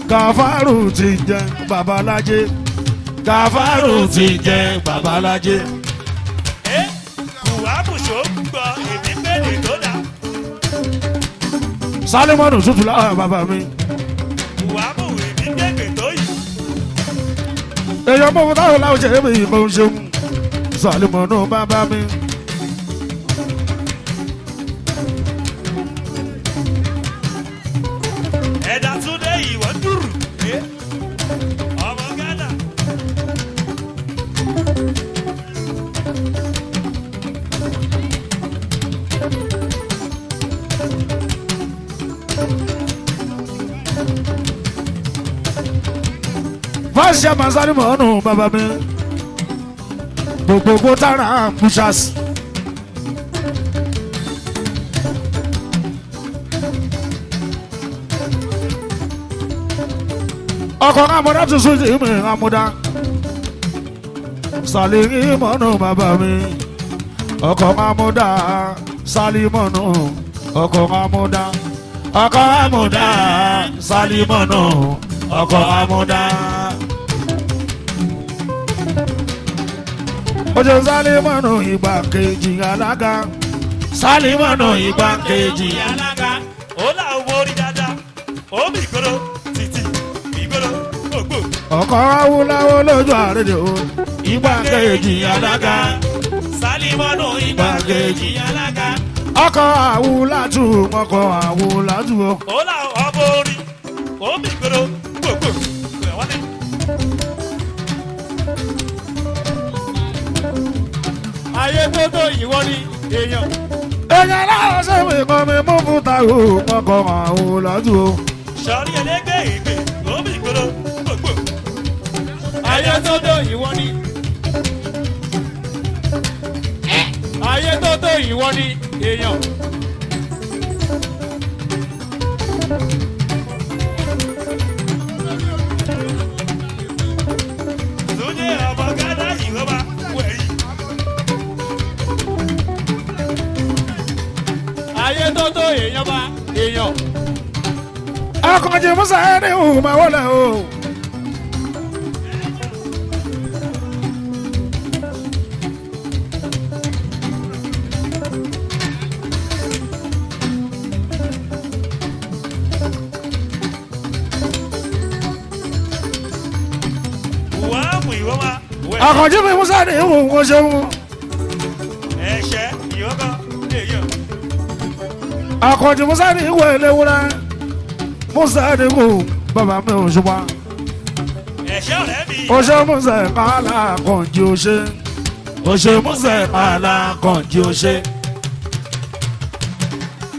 Gàfárù ti jẹ babalájé. Gàfárù ti jẹ babalájé.
buhabuso gbọ́ èmi pèlè tó dá.
Sálímọ́nù tútù láwọn bàbá mi.
buhabu èmi gbẹ̀gbẹ̀ tó yìí.
èèyàn mọ̀ fún táwọn láwọn ṣe é mi ìbọn ṣeun. Sálímọ́nù bàbá mi.
ẹ̀dá túndé ìwọ́n dùrù. ọmọ Ghana.
Fáṣí àmà Sálímọ́nù bàbá mi. Gbogbo tara pushas. ọkọ̀ amúdá tuntun ti mi amúdá. Sálímọ́nù bàbá mi. ọkọ̀ amúdá Sálímọ́nù. ọkọ̀ amúdá. ọkọ̀ amúdá Sálímọ́nù. ọkọ̀ amúdá. ojú Sálímọ́nù ìgbàkejì alága. Sálímọ́nù ìgbàkejì
alága. ó là ń borí dáadáa ó mì kúrò títì.
ọkọ̀ awúláwó lójú àrèdè o igbákejì alága
Sálímọ́nù igbákejì alága.
ọkọ̀ awúlátù ọkọ̀ awúlátù o.
ó là ọbọ orin ó mi gbèrò gbogbo wọ́n ní.
ayé tó tó ìwọ ni èèyàn.
èèyàn láwọn ṣe mi kọ́ mi mú fúta o ọkọ̀ awúlátù o.
sọ̀rí ẹlẹ́gbẹ́ ìgbè ó mi gbèrò gbogbo.
ayé tó tó ìwọ ni. ayé tó tó ìwọ ni èèyàn.
Túnjí ọmọ Gánà ìrọba wẹ̀yìn.
ayé tó tó èèyàn bá èèyàn.
akọ̀jì musa ẹni hù máa wọlé o.
wàá mú ìrọba wẹ̀yìn.
akọ̀jì mi musa ẹni hù wọ́n ṣeun.
ẹ̀ṣẹ̀ ìrọba èèyàn.
akọ̀jì musa ẹni hù ẹlẹ́wúrẹ́ musa ẹni hù bàbá mi ò ṣùpá.
ẹ̀ṣẹ̀ ọ̀rẹ́ mi.
Oṣé Musa kàlà kànjí oṣé. Oṣé Musa kàlà kànjí oṣé.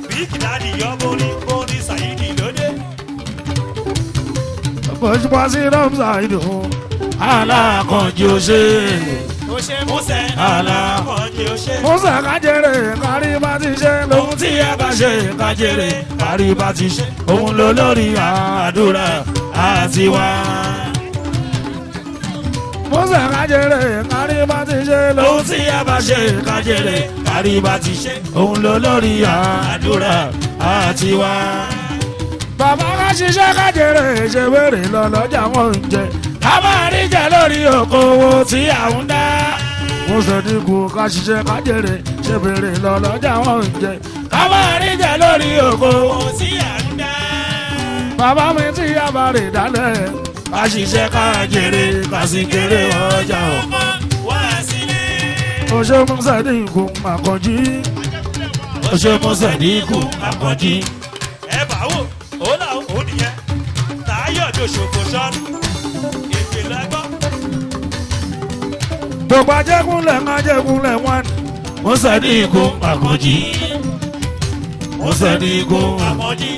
bíkì dáàdì yọmọ orin Sàyídì lóde.
Bọ́sùpá sí Ramsa ìdò. Kàlà kànjí oṣé.
ó ṣe mú
Musa
Àlà.
kọ̀ọ̀dì ó ṣe.
Musa kájèrè kárí bá ti ṣe. Lóhun tí ẹ bá ṣe kájèrè kárí bá ti ṣe. Òun ló lórí àdúrà àti wá. Musa kájèrè kárí bá ti ṣe. Lóhun tí ẹ bá ṣe kájèrè kárí bá ti ṣe. Òun ló lórí àdúrà àti wá. Bàbá ká ṣiṣẹ́ kájèrè ṣe wéré lọ lọ́jà wọn ń jẹ. Ká máa rí jẹ lórí okòwò tí à ń dá. Mo sọ dínkù ká ṣiṣẹ́ kájèrè ṣe wéré lọ lọ́jà wọn ń jẹ. Ká máa rí jẹ lórí okòwò tí à ń dá. Bàbá mi tí a bá rè dálẹ̀. Ká ṣiṣẹ́ kájèrè ká sì kéré ọjà o.
wá sílé.
Oṣé Musa dínkù àkànjí. Oṣé Musa dínkù àkànjí.
ẹ bá wò ó là ó nìyẹn. Táyọ̀ tó ṣòfò sọ́nù. èpè lẹ́gbọ́n.
Gbogbo ajẹ́kúnlẹ̀ ń ajẹ́kúnlẹ̀ wọn. Musa dínkù àkànjí. Musa dínkù
àmọ́jí.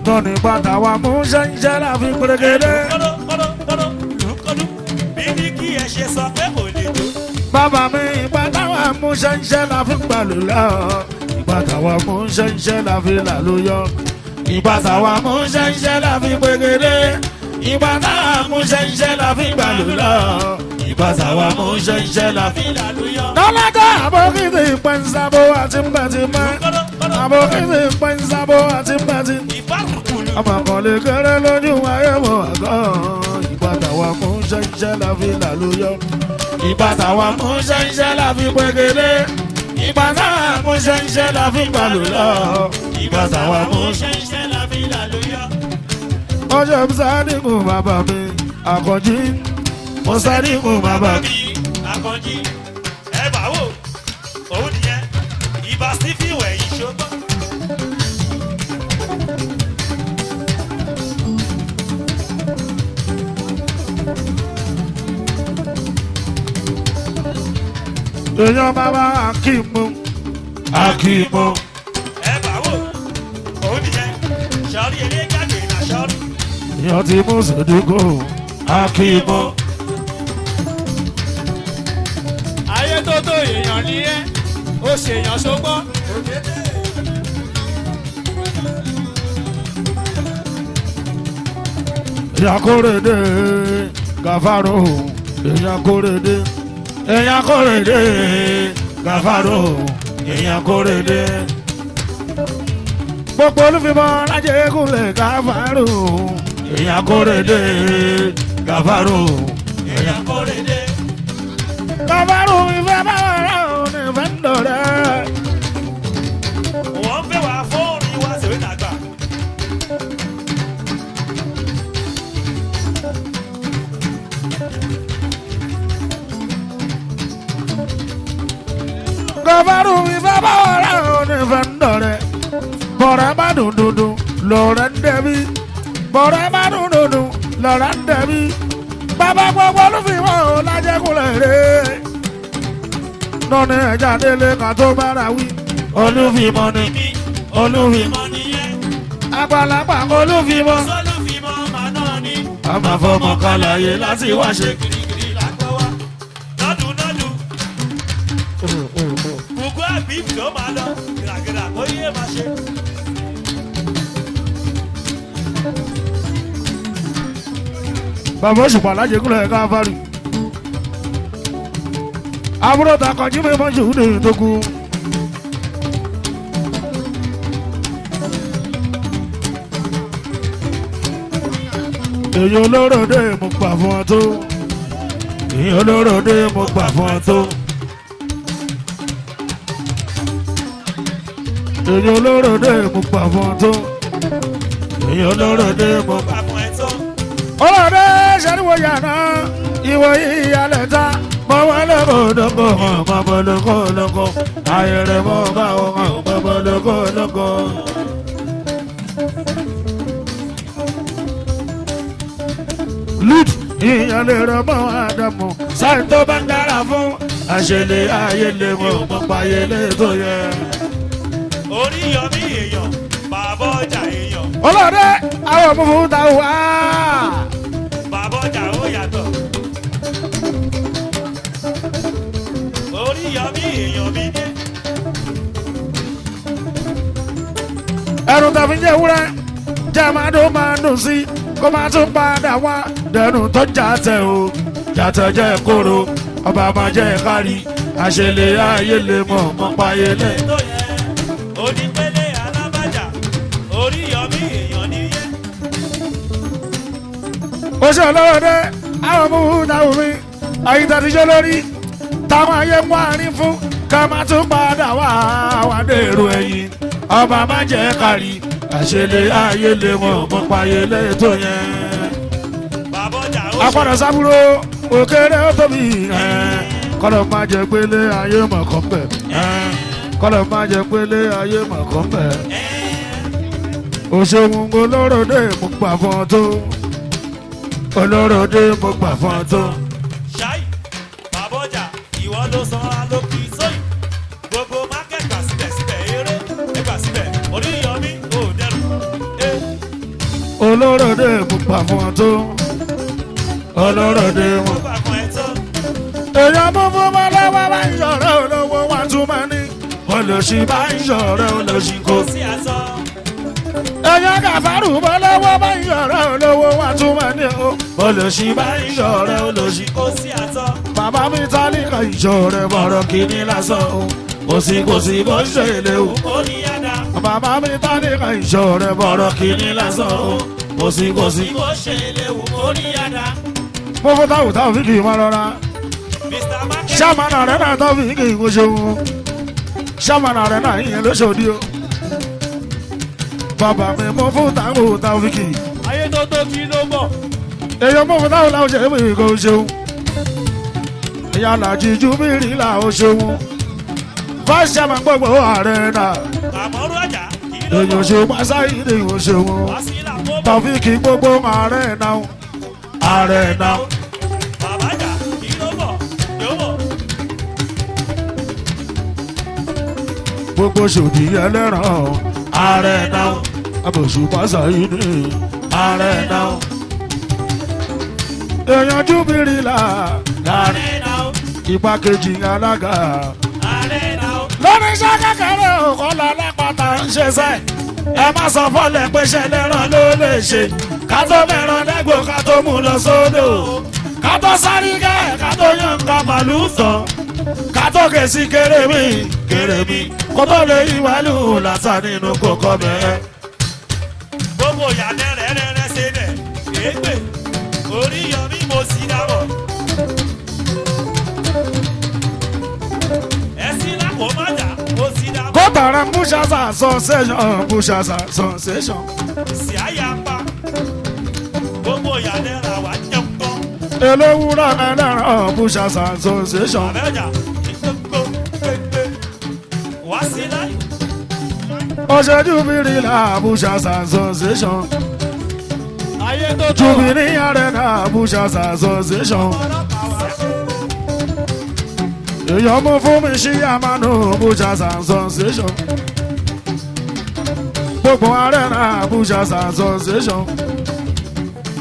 tọ́ni bàtà wa mú ṣẹ́ńṣẹ́ láfi pèrègèdè.
kọ́dọ̀ lùkọ́dọ̀ bí ní kí ẹ ṣe sọ pé kò lè tó.
Bàbá mi bàtà wa mú ṣẹ́ńṣẹ́ láfi gbàlù lọ. Bàtà wa mú ṣẹ́ńṣẹ́ láfi làlú yọ. Ìbàtà wa mú ṣẹ́ńṣẹ́ láfi pèrègèdè. Ìbàtà wa mú ṣẹ́ńṣẹ́ láfi gbàlù lọ. Ìbàtà wa mú ṣẹ́ńṣẹ́ láfi làlú yọ. Lọ́lájà àbókìtì pẹ̀nsábó àti mbẹ̀tìmẹ́. Àbókìtì pẹ̀nsábó àti mbẹ̀tìmẹ́.
ìfárùkùlù.
Ọmọ kan lè kéré lójú ayé mọ̀ àgọ́. Ìbàtà wa mú ṣẹ́ńṣẹ́ láfi làlúyọ. Ìbàtà wa mú ṣẹ́ńṣẹ́ láfi pégedé. Ìbàtà wa mú ṣẹ́ńṣẹ́ láfi gbàlù lọ. Ìbàtà wa mú
ṣẹ́ńṣẹ́ la fi làlóyọ̀.
ọjọ́ Mùsàdíkù bàbá mi àkànjí. Mùsàdíkù bàbá mi.
Akànjí ẹ bá wò òun nìyẹn ìbá Stephen wẹ̀yìn ṣogbọ́n.
Èèyàn bàbá Akímù. Akímù.
ẹ bá wò òun nìyẹn sọrí eré jáde ìlà sọrí.
Èèyàn ti Mùsàdíkù. Akímù.
ayé tó tó èèyàn ní ẹ́ ó ṣèyàn ṣogbọ́n.
Èèyàn Kórèdé Gàfárò. Èèyàn Kórèdé. Èèyàn Kórèdé Gàfárò. Èèyàn Kórèdé. Gbogbo olúfimọ́ lájẹ́gúnlẹ̀ Gàfárò. Èèyàn Kórèdé Gàfárò.
èèyàn Kórèdé.
Gàfárò ìfẹ́ báwọn ará òun ìfẹ́ ń dọ̀rẹ́.
wọ́n fẹ́ wá fóònù wá síwé nàgbà.
faru mi fẹ́ bá ọ̀rẹ́ òní fẹ́ ń dọ̀rẹ́ bọ̀rẹ́ bá dùndùndù lọ́rẹ́ ń dẹ̀bi bọ̀rẹ́ bá dùndùndù lọ́rẹ́ ń dẹ̀bi bàbá gbogbo olúfìmọ̀ ò lájẹkùnlẹ̀ rẹ̀ lọ́nà ẹ̀já délé kan tó bára wí olúfìmọ̀ ni olúfìmọ̀ àgbàlagbà olúfìmọ̀ àmà fọmọ kàlàyé láti wá ṣe kirikiri lágbọ́wá
lọ́dún gbogbo àbí tó máa lọ gíragíra kó yé máa ṣe.
bàbá òṣùpá alájẹkùnlẹ̀ ẹ̀ka afárì àbúrò takọ̀jú mi mọ́ ṣòwúdè tó kú. èyí olóròdé mo gbà fún ọ tó èyí olóròdé mo gbà fún ọ tó èyí olóròdé mo gbà fún ọ tó èyí olóròdé mo gbà fún ọ tó. olóròdé ṣàríwò yàrá ìwọ ìyàlẹ̀ ta mọ̀wọ́ lọ́kọ̀ọ́dọ́kọ̀ mọ̀mọ́ lọ́kọ̀ọ́lọ́kọ̀ ayẹ̀rẹ̀ mọ̀ bá wọn mọ̀mọ́ lọ́kọ̀ọ́lọ́kọ̀. Lut ìyàlẹ̀ rẹ̀ mọ́ Ádámù sáì tó bá ń dára fún àṣẹlẹ̀ ayẹlẹ mọ̀ mọ̀pá ayẹlẹ tó yẹ.
orí yọmí èèyàn bàbá ọjà èèyàn.
olóde àwọn òfúfú ta wá.
bàbá ọjà ó yàtọ̀. orí yọmí èèyàn mi dé.
ẹrù tàbí jẹ́ wúrẹ́ jẹ́ máa dùn sí kó máa tún padà wá dẹnu tó jàtẹ̀ o jàtẹ̀ jẹ́ kóró ọba máa jẹ́ kárí àṣẹlẹ̀ ayẹlẹ mọ̀ mọ̀pá ayẹlẹ.
onípele alábàjá orí yọmí èèyàn nìyẹn.
ó ṣe olóde àwọn òfúfú ta wù mí àyíntàtijọ́ lórí táwọn ayé mú àárín fún ká máa tún padà wá wá dèrò ẹ̀yìn ọba máa jẹ́ kárí àṣẹlẹ̀ ayẹlẹ mọ̀ mọ̀pá ayẹlẹ tó yẹn.
bàbá ọjà ó
apàdà sábúrò òkèrè ó tóbi kọ́lọ̀ máa jẹ pélé ayé mọ̀kàn bẹ̀ kọ́lọ̀ máa jẹ pélé ayé mọ̀kàn bẹ̀. òṣèlú olóròdé mo gbà fún ọ tó olóròdé mo gbà fún ọ tó.
ṣáì bàbá ọjà ìwọ ló san alókì sóyè gbogbo mákẹ́tà síbẹ̀síbẹ̀ eré nígbà síbẹ̀ orí yọmí ò dẹrù.
olóròdé mo gbà fún ọ tó olóròdé mo gbà fún ọ tó. èèyàn mú fún bọ́lọ́wọ́ bá ń yọ̀rọ̀ olówó wa tún máa ní olóṣì bá ń yọ̀rọ̀ olóṣì kò.
sí àtọ.
èèyàn kàfárù bọ́lọ́wọ́ bá ń yọ̀rọ̀ olówó wa tún máa ní o olóṣì bá ń yọ̀rọ̀ olóṣì kò.
kò sí àtọ.
bàbá mi tálíkà ìṣòro bọ̀rọ̀ kìíní lásán o kò sí bó ṣe lè o.
ó ní yàrá.
bàbá mi tálíkà ìṣòro bọ̀rọ̀ kìíní lásán o kò sí.
bó ṣe lè wù ó ní yàrá.
mo fún táwọn táwọn fi kì í máa rọra
mr market.
sàmánà rẹ náà táwọn fi kì í kó ṣe wọn sàmánà rẹ náà ìyẹn ló ṣòdì o. bàbá mi mo fún táwọn fi kì í.
ayé tó tó kí ló bọ̀.
èèyàn mo fún táwọn làwọn ṣe é fi kó ṣeun. ìyá làjì júbìrì làwọn ṣeun. fáṣà máa gbogbo ààrẹ náà.
àmọ́rú ọjà kí ló bọ̀.
èèyàn ṣe pàṣáyé ni ìwọ̀n ṣeun.
wá sí ìlà tó bọ̀.
táwọn fi kì í gbogbo ààrẹ náà. ààrẹ náà.
bàbá ọjà kí ló bọ̀. yóò bọ̀.
gbogbo ṣòdì ẹlẹ́ràn ààrẹ náà abòṣù pàṣáyé ni ààrẹ náà. èèyàn júbìrì là
ààrẹ náà.
igbákejì alága.
ààrẹ náà.
lórí iṣẹ́ kékeré òkọ́lá lápáta ń ṣe sẹ́ ẹ má sọ fọ́lẹ̀ pé ṣẹlẹ́ràn ló lè ṣe ká tó mẹ́ràn dẹ́gbò ká tó mú lọ sódò ká tó sáré gẹ́ ká tó yan nǹkan màlúù tán ká tó kèsì kéré mi kó tó lè ìwálù lásán nínú kókó bẹ́ẹ̀.
gbogbo ìyàlẹ́ rẹ̀ ṣe bẹ̀ kéègbè orí yọmí mo sì dábọ̀. ẹ̀sìn lápò má jà mo sì dábọ̀.
kó tààrà búṣàṣà sensation.
sì àyà pa gbogbo ìyàlẹ́ ra wà jẹun tán.
elówúrọ̀ ẹlẹ́ràn búṣàṣà sensation.
àbẹ́ ọjà ìgbógbó gbégbé
ọṣẹ Jubilee Abuja Association.
ayé tó tó
Jubilee Arena Abuja Association. èèyàn mú fún mi sí àmàlù Abuja Association. gbogbo Arena Abuja Association.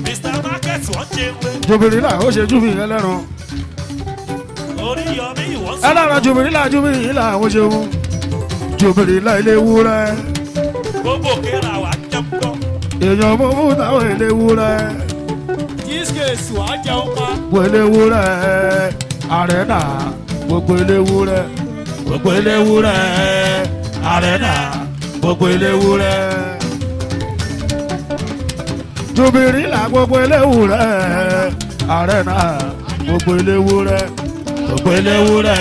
Mr. Market wọ́n ṣe pé
Jubilee ó ṣe Jubilee ẹlẹ́ran.
orí yọmí ìwọ́n sọ.
ẹlẹ́ran Jubilee ó ṣeun. Jubilee ilé wúrẹ́.
gbogbo kéra wà jẹun gbọ́.
èèyàn mú fún táwọn ilé wúrẹ́.
discase wàá jẹun pa.
gbogbo ilé wúrẹ́ Arena gbogbo ilé wúrẹ́. gbogbo ilé wúrẹ́ Arena gbogbo ilé wúrẹ́. Jubilee gbogbo ilé wúrẹ́ Arena gbogbo ilé wúrẹ́. gbogbo ilé wúrẹ́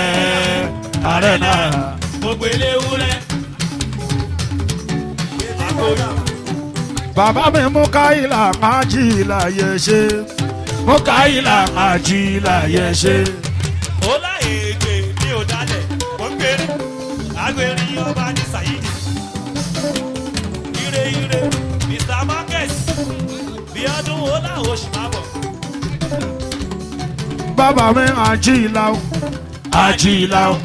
Arena
gbogbo ilé wúrẹ́.
bàbá mi mú káyìlá májì láyé ṣe. mú káyìlá májì láyé ṣe.
ó láyé ègbè mi ò dalẹ̀ ó ń gbèrè agbèrè ọba ní Saheed. ire ire Mr. Market bí ọdún ó láwọn oṣù máa bọ̀.
bàbá mi àjìlá o àjìlá o